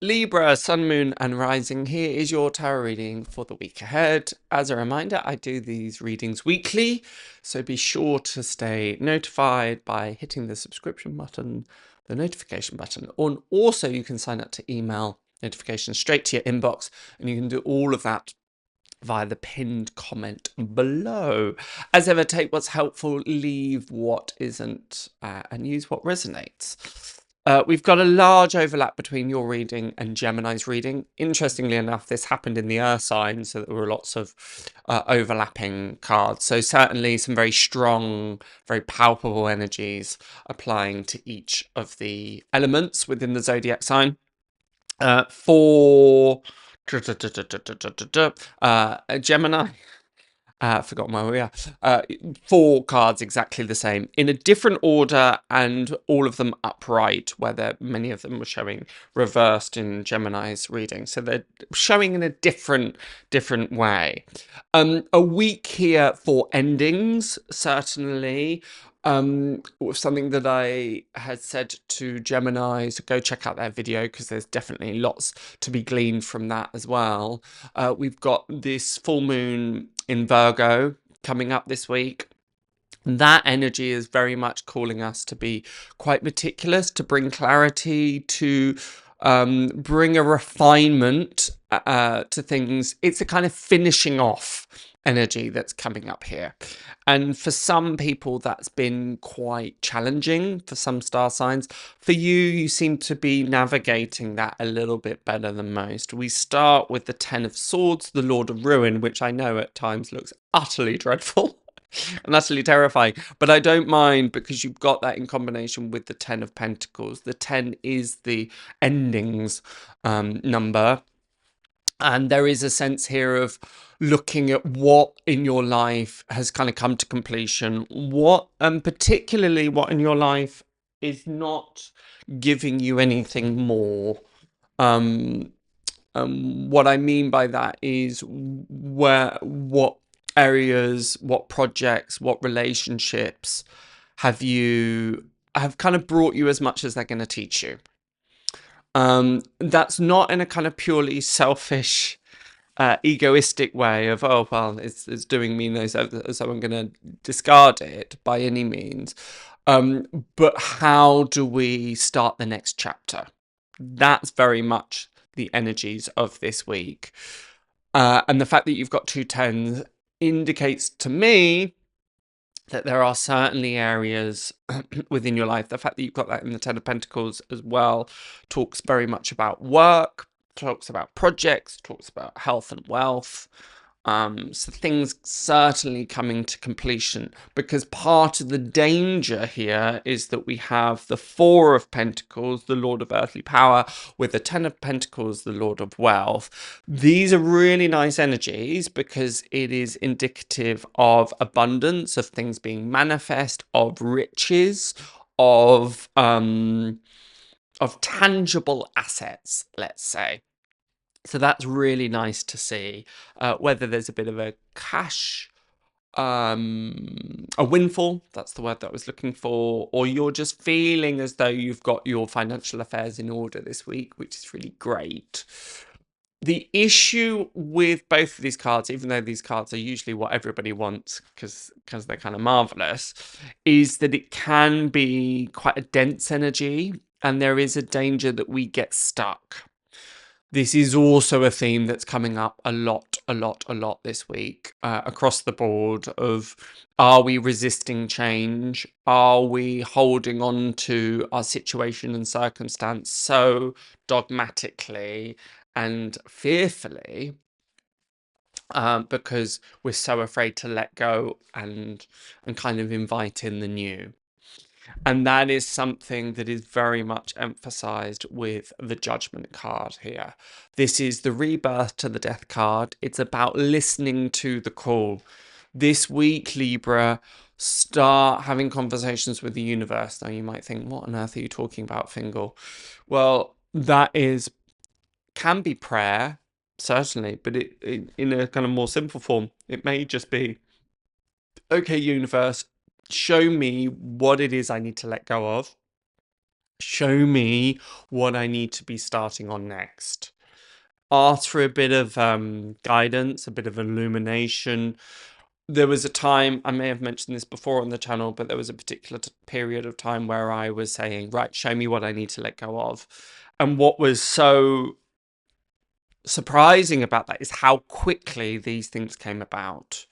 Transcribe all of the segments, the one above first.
Libra, Sun, Moon, and Rising. Here is your tarot reading for the week ahead. As a reminder, I do these readings weekly, so be sure to stay notified by hitting the subscription button, the notification button, and also you can sign up to email notifications straight to your inbox, and you can do all of that via the pinned comment below. As ever, take what's helpful, leave what isn't, and use what resonates. We've got a large overlap between your reading and Gemini's reading. Interestingly enough, this happened in the Earth sign, so there were lots of overlapping cards. So certainly some very strong, very palpable energies applying to each of the elements within the zodiac sign. For Gemini, I forgot where we are. 4 cards exactly the same in a different order, and all of them upright, where many of them were showing reversed in Gemini's reading. So they're showing in a different way. A week here for endings, certainly. Something that I had said to Gemini, so go check out their video because there's definitely lots to be gleaned from that as well. We've got this full moon in Virgo coming up this week. That energy is very much calling us to be quite meticulous, to bring clarity, to bring a refinement to things. It's a kind of finishing off energy that's coming up here. And for some people, that's been quite challenging for some star signs. For you, you seem to be navigating that a little bit better than most. We start with the 10 of Swords, the Lord of Ruin, which I know at times looks utterly dreadful and utterly terrifying, but I don't mind because you've got that in combination with the 10 of Pentacles. The 10 is the endings number. And there is a sense here of looking at what in your life has kind of come to completion, what, particularly what in your life is not giving you anything more. What I mean by that is what areas, what projects, what relationships have kind of brought you as much as they're going to teach you. That's not in a kind of purely selfish, egoistic way of, oh, well, it's doing me no, so I'm going to discard it by any means. But how do we start the next chapter? That's very much the energies of this week. And the fact that you've got 2 10s indicates to me that there are certainly areas within your life. The fact that you've got that in the 10 of Pentacles as well talks very much about work, talks about projects, talks about health and wealth. So things certainly coming to completion, because part of the danger here is that we have the 4 of Pentacles, the Lord of earthly power, with the 10 of Pentacles, the Lord of wealth. These are really nice energies because it is indicative of abundance, of things being manifest, of riches, of tangible assets, let's say. So that's really nice to see. Whether there's a bit of a cash, a windfall, that's the word that I was looking for, or you're just feeling as though you've got your financial affairs in order this week, which is really great. The issue with both of these cards, even though these cards are usually what everybody wants because they're kind of marvelous, is that it can be quite a dense energy, and there is a danger that we get stuck. This is also a theme that's coming up a lot this week, across the board of, are we resisting change? Are we holding on to our situation and circumstance so dogmatically and fearfully, because we're so afraid to let go and kind of invite in the new? And that is something that is very much emphasized with the Judgment card here. This is the rebirth to the death card. It's about listening to the call. This week, Libra, start having conversations with the universe. Now, you might think, what on earth are you talking about, Fiongal? Well, that can be prayer, certainly, but in a kind of more simple form, it may just be, okay, universe, show me what it is I need to let go of. Show me what I need to be starting on next. Ask for a bit of guidance, a bit of illumination. There was a time, I may have mentioned this before on the channel, but there was a particular period of time where I was saying, right, show me what I need to let go of. And what was so surprising about that is how quickly these things came about.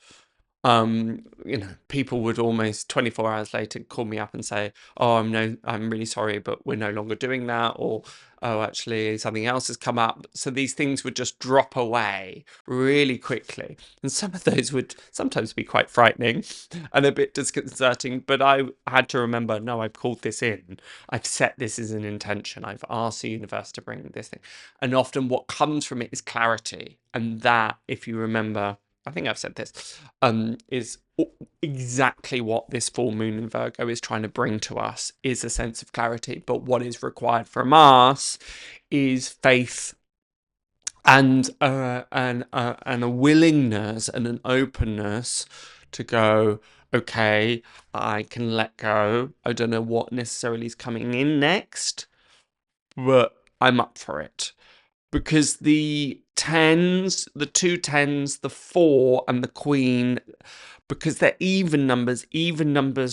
People would almost 24 hours later call me up and say, oh, I'm really sorry, but we're no longer doing that, or oh, actually something else has come up. So these things would just drop away really quickly, and some of those would sometimes be quite frightening and a bit disconcerting, but I had to remember, no, I've called this in, I've set this as an intention, I've asked the universe to bring this thing, and often what comes from it is clarity. And that, if you remember, I think I've said this, is exactly what this full moon in Virgo is trying to bring to us, is a sense of clarity. But what is required from us is faith and a willingness and an openness to go, okay, I can let go. I don't know what necessarily is coming in next, but I'm up for it. Because the tens, the 2 tens, the 4 and the queen, because they're even numbers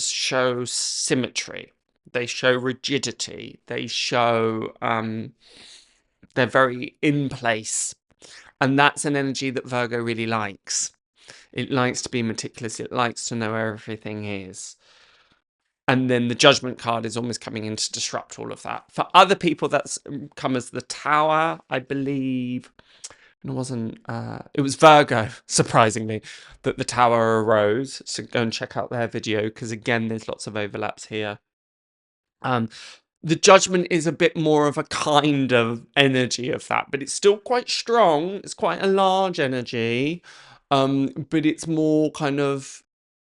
show symmetry. They show rigidity. They show they're very in place. And that's an energy that Virgo really likes. It likes to be meticulous. It likes to know where everything is. And then the Judgment card is almost coming in to disrupt all of that. For other people, that's come as the Tower, I believe. It wasn't, it was Virgo, surprisingly, that the Tower arose. So go and check out their video, because again, there's lots of overlaps here. The Judgment is a bit more of a kind of energy of that, but it's still quite strong. It's quite a large energy, but it's more kind of,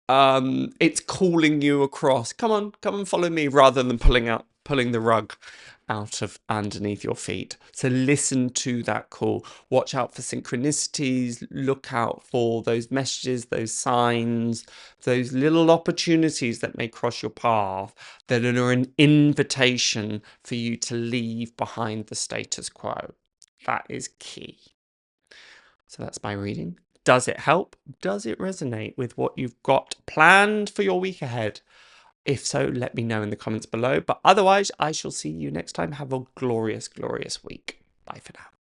it's calling you across. Come on, come and follow me, rather than pulling the rug out of underneath your feet. So listen to that call. Watch out for synchronicities. Look out for those messages, those signs, those little opportunities that may cross your path that are an invitation for you to leave behind the status quo. That is key. So that's my reading. Does it help? Does it resonate with what you've got planned for your week ahead? If so, let me know in the comments below. But otherwise, I shall see you next time. Have a glorious, glorious week. Bye for now.